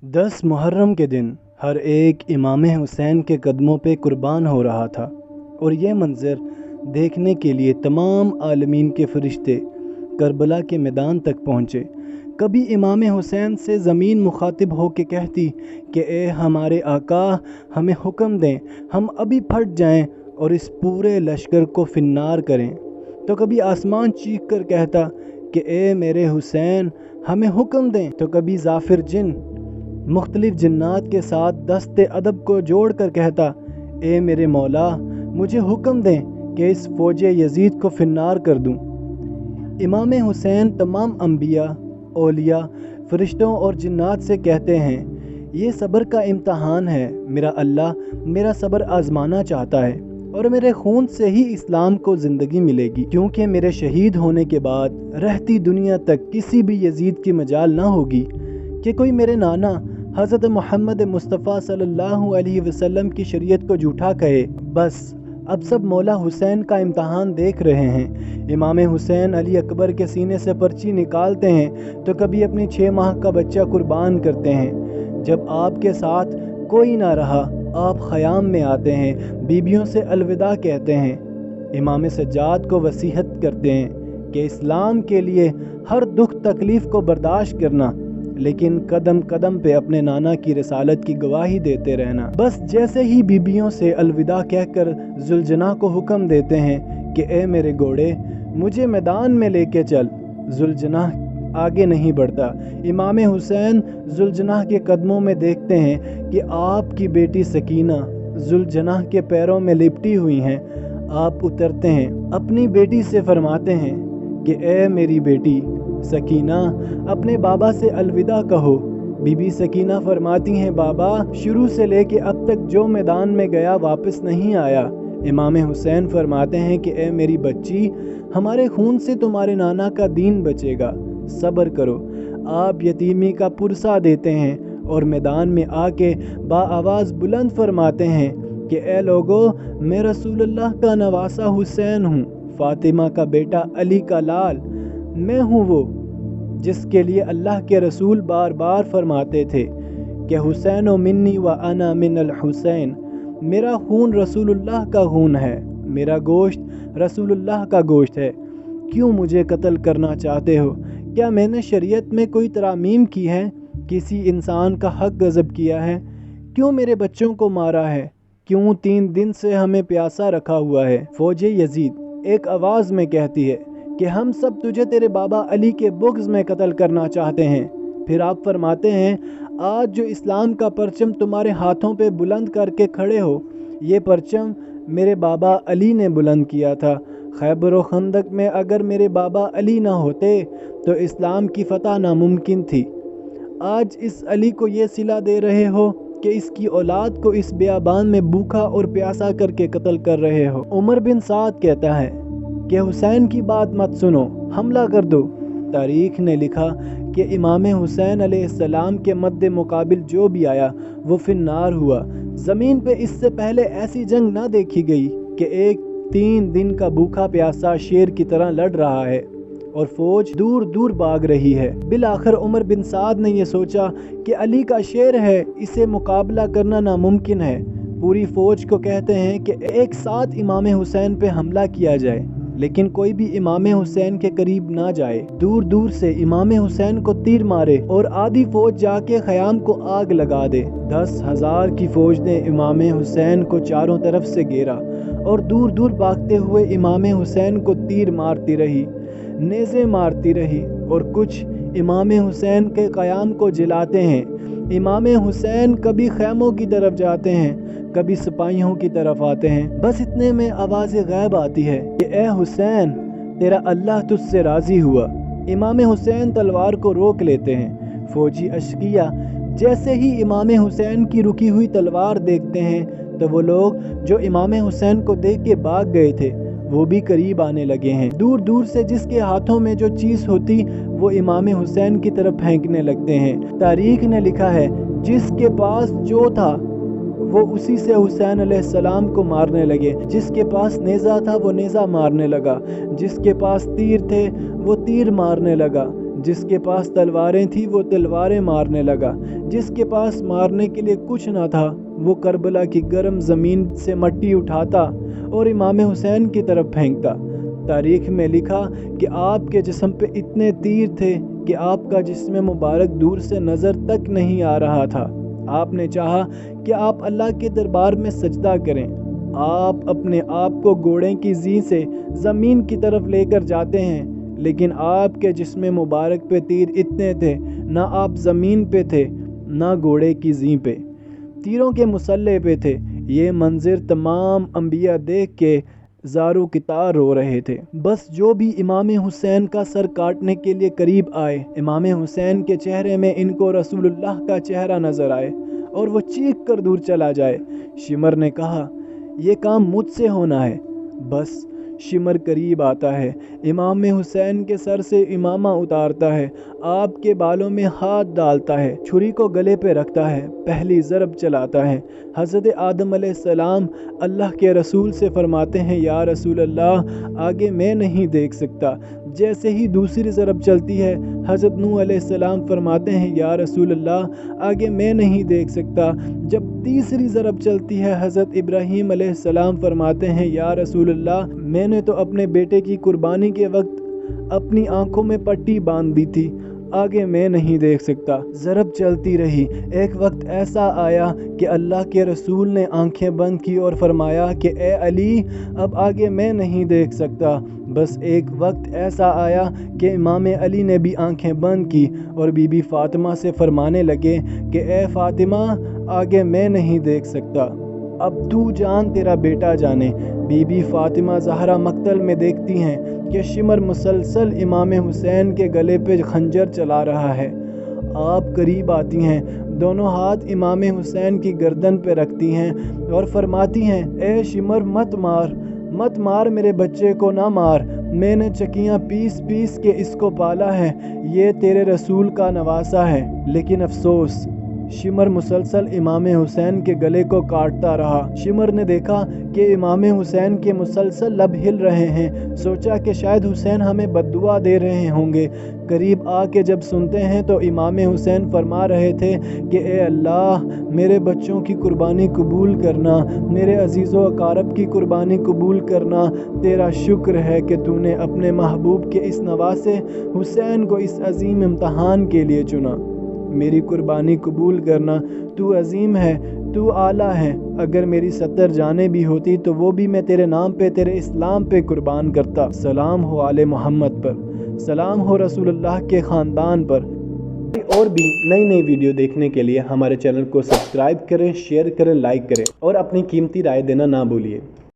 10 محرم کے دن ہر ایک امام حسین کے قدموں پہ قربان ہو رہا تھا، اور یہ منظر دیکھنے کے لیے تمام عالمین کے فرشتے کربلا کے میدان تک پہنچے۔ کبھی امام حسین سے زمین مخاطب ہو کے کہتی کہ اے ہمارے آقا، ہمیں حکم دیں، ہم ابھی پھٹ جائیں اور اس پورے لشکر کو فنار کریں۔ تو کبھی آسمان چیخ کر کہتا کہ اے میرے حسین، ہمیں حکم دیں۔ تو کبھی ظافر جن مختلف جنات کے ساتھ دست ادب کو جوڑ کر کہتا، اے میرے مولا، مجھے حکم دیں کہ اس فوج یزید کو فنار کر دوں۔ امام حسین تمام انبیاء، اولیاء، فرشتوں اور جنات سے کہتے ہیں، یہ صبر کا امتحان ہے، میرا اللہ میرا صبر آزمانا چاہتا ہے، اور میرے خون سے ہی اسلام کو زندگی ملے گی، کیونکہ میرے شہید ہونے کے بعد رہتی دنیا تک کسی بھی یزید کی مجال نہ ہوگی کہ کوئی میرے نانا حضرت محمد مصطفیٰ صلی اللہ علیہ وسلم کی شریعت کو جھوٹا کہے۔ بس اب سب مولا حسین کا امتحان دیکھ رہے ہیں۔ امام حسین علی اکبر کے سینے سے پرچی نکالتے ہیں تو کبھی اپنی 6 ماہ کا بچہ قربان کرتے ہیں۔ جب آپ کے ساتھ کوئی نہ رہا، آپ خیام میں آتے ہیں، بیبیوں سے الوداع کہتے ہیں، امام سجاد کو وصیت کرتے ہیں کہ اسلام کے لیے ہر دکھ تکلیف کو برداشت کرنا، لیکن قدم قدم پہ اپنے نانا کی رسالت کی گواہی دیتے رہنا۔ بس جیسے ہی بیبیوں سے الوداع کہہ کر ذوالجناح کو حکم دیتے ہیں کہ اے میرے گھوڑے، مجھے میدان میں لے کے چل، ذوالجناح آگے نہیں بڑھتا۔ امام حسین ذوالجناح کے قدموں میں دیکھتے ہیں کہ آپ کی بیٹی سکینہ ذوالجناح کے پیروں میں لپٹی ہوئی ہیں۔ آپ اترتے ہیں، اپنی بیٹی سے فرماتے ہیں کہ اے میری بیٹی سکینہ، اپنے بابا سے الوداع کہو۔ بی بی سکینہ فرماتی ہیں، بابا شروع سے لے کے اب تک جو میدان میں گیا واپس نہیں آیا۔ امام حسین فرماتے ہیں کہ اے میری بچی، ہمارے خون سے تمہارے نانا کا دین بچے گا، صبر کرو۔ آپ یتیمی کا پرسہ دیتے ہیں اور میدان میں آ کے آواز بلند فرماتے ہیں کہ اے لوگو، میں رسول اللہ کا نواسہ حسین ہوں، فاطمہ کا بیٹا علی کا لال، میں ہوں وہ جس کے لیے اللہ کے رسول بار بار فرماتے تھے کہ حسین و منی و انا من الحسین، میرا خون رسول اللہ کا خون ہے، میرا گوشت رسول اللہ کا گوشت ہے، کیوں مجھے قتل کرنا چاہتے ہو؟ کیا میں نے شریعت میں کوئی ترامیم کی ہے؟ کسی انسان کا حق غصب کیا ہے؟ کیوں میرے بچوں کو مارا ہے؟ کیوں 3 دن سے ہمیں پیاسا رکھا ہوا ہے؟ فوج یزید ایک آواز میں کہتی ہے کہ ہم سب تجھے تیرے بابا علی کے بغض میں قتل کرنا چاہتے ہیں۔ پھر آپ فرماتے ہیں، آج جو اسلام کا پرچم تمہارے ہاتھوں پہ بلند کر کے کھڑے ہو، یہ پرچم میرے بابا علی نے بلند کیا تھا۔ خیبر و خندق میں اگر میرے بابا علی نہ ہوتے تو اسلام کی فتح ناممکن تھی۔ آج اس علی کو یہ صلہ دے رہے ہو کہ اس کی اولاد کو اس بیابان میں بھوکا اور پیاسا کر کے قتل کر رہے ہو۔ عمر بن سعد کہتا ہے کہ حسین کی بات مت سنو، حملہ کر دو۔ تاریخ نے لکھا کہ امام حسین علیہ السلام کے مد مقابل جو بھی آیا وہ فنار ہوا۔ زمین پہ اس سے پہلے ایسی جنگ نہ دیکھی گئی کہ ایک 3 دن کا بھوکا پیاسا شیر کی طرح لڑ رہا ہے اور فوج دور دور بھاگ رہی ہے۔ بالآخر عمر بن سعد نے یہ سوچا کہ علی کا شیر ہے، اسے مقابلہ کرنا ناممکن ہے۔ پوری فوج کو کہتے ہیں کہ ایک ساتھ امام حسین پہ حملہ کیا جائے، لیکن کوئی بھی امام حسین کے قریب نہ جائے۔ دور دور سے امام حسین کو تیر مارے اور آدھی فوج جا کے خیام کو آگ لگا دے۔ 10,000 کی فوج نے امام حسین کو چاروں طرف سے گھیرا اور دور دور بھاگتے ہوئے امام حسین کو تیر مارتی رہی، نیزے مارتی رہی، اور کچھ امام حسین کے قیام کو جلاتے ہیں۔ امام حسین کبھی خیموں کی طرف جاتے ہیں، کبھی سپاہیوں کی طرف آتے ہیں۔ بس اتنے میں آواز غیب آتی ہے کہ اے حسین، تیرا اللہ تجھ سے راضی ہوا۔ امام حسین تلوار کو روک لیتے ہیں۔ فوجی اشقیہ جیسے ہی امام حسین کی رکی ہوئی تلوار دیکھتے ہیں تو وہ لوگ جو امام حسین کو دیکھ کے بھاگ گئے تھے وہ بھی قریب آنے لگے ہیں۔ دور دور سے جس کے ہاتھوں میں جو چیز ہوتی وہ امام حسین کی طرف پھینکنے لگتے ہیں۔ تاریخ نے لکھا ہے، جس کے پاس جو تھا وہ اسی سے حسین علیہ السلام کو مارنے لگے۔ جس کے پاس نیزہ تھا وہ نیزہ مارنے لگا، جس کے پاس تیر تھے وہ تیر مارنے لگا، جس کے پاس تلواریں تھیں وہ تلواریں مارنے لگا، جس کے پاس مارنے کے لیے کچھ نہ تھا وہ کربلا کی گرم زمین سے مٹی اٹھاتا اور امام حسین کی طرف پھینکتا۔ تاریخ میں لکھا کہ آپ کے جسم پہ اتنے تیر تھے کہ آپ کا جسم مبارک دور سے نظر تک نہیں آ رہا تھا۔ آپ نے چاہا کہ آپ اللہ کے دربار میں سجدہ کریں۔ آپ اپنے آپ کو گھوڑے کی زیں سے زمین کی طرف لے کر جاتے ہیں، لیکن آپ کے جسم مبارک پہ تیر اتنے تھے، نہ آپ زمین پہ تھے نہ گھوڑے کی زیں پہ، تیروں کے مسلح پہ تھے۔ یہ منظر تمام انبیاء دیکھ کے زارو کی طرح رو رہے تھے۔ بس جو بھی امام حسین کا سر کاٹنے کے لیے قریب آئے، امام حسین کے چہرے میں ان کو رسول اللہ کا چہرہ نظر آئے اور وہ چیخ کر دور چلا جائے۔ شمر نے کہا، یہ کام مجھ سے ہونا ہے۔ بس شمر قریب آتا ہے، امام حسین کے سر سے امامہ اتارتا ہے، آپ کے بالوں میں ہاتھ ڈالتا ہے، چھری کو گلے پہ رکھتا ہے، پہلی ضرب چلاتا ہے۔ حضرت آدم علیہ السلام اللہ کے رسول سے فرماتے ہیں، یا رسول اللہ آگے میں نہیں دیکھ سکتا۔ جیسے ہی دوسری ضرب چلتی ہے، حضرت نوح علیہ السلام فرماتے ہیں، یا رسول اللہ آگے میں نہیں دیکھ سکتا۔ جب تیسری ضرب چلتی ہے، حضرت ابراہیم علیہ السلام فرماتے ہیں، یا رسول اللہ میں نے تو اپنے بیٹے کی قربانی کے وقت اپنی آنکھوں میں پٹی باندھ دی تھی، آگے میں نہیں دیکھ سکتا۔ ضرب چلتی رہی، ایک وقت ایسا آیا کہ اللہ کے رسول نے آنکھیں بند کی اور فرمایا کہ اے علی اب آگے میں نہیں دیکھ سکتا۔ بس ایک وقت ایسا آیا کہ امام علی نے بھی آنکھیں بند کی اور بی بی فاطمہ سے فرمانے لگے کہ اے فاطمہ آگے میں نہیں دیکھ سکتا، اب تو جان تیرا بیٹا جانے۔ بی بی فاطمہ زہرا مقتل میں دیکھتی ہیں کہ شمر مسلسل امام حسین کے گلے پہ خنجر چلا رہا ہے۔ آپ قریب آتی ہیں، دونوں ہاتھ امام حسین کی گردن پہ رکھتی ہیں اور فرماتی ہیں، اے شمر مت مار، مت مار، میرے بچے کو نہ مار، میں نے چکیاں پیس پیس کے اس کو پالا ہے، یہ تیرے رسول کا نواسہ ہے۔ لیکن افسوس، شمر مسلسل امام حسین کے گلے کو کاٹتا رہا۔ شمر نے دیکھا کہ امام حسین کے مسلسل لب ہل رہے ہیں، سوچا کہ شاید حسین ہمیں بد دعا دے رہے ہوں گے۔ قریب آ کے جب سنتے ہیں تو امام حسین فرما رہے تھے کہ اے اللہ میرے بچوں کی قربانی قبول کرنا، میرے عزیز و اقارب کی قربانی قبول کرنا، تیرا شکر ہے کہ تو نے اپنے محبوب کے اس نواسے حسین کو اس عظیم امتحان کے لیے چنا۔ میری قربانی قبول کرنا، تو عظیم ہے، تو اعلیٰ ہے، اگر میری 70 جانیں بھی ہوتی تو وہ بھی میں تیرے نام پہ، تیرے اسلام پہ قربان کرتا۔ سلام ہو آل محمد پر، سلام ہو رسول اللہ کے خاندان پر۔ اور بھی نئی نئی ویڈیو دیکھنے کے لیے ہمارے چینل کو سبسکرائب کریں، شیئر کریں، لائک کریں اور اپنی قیمتی رائے دینا نہ بھولیے۔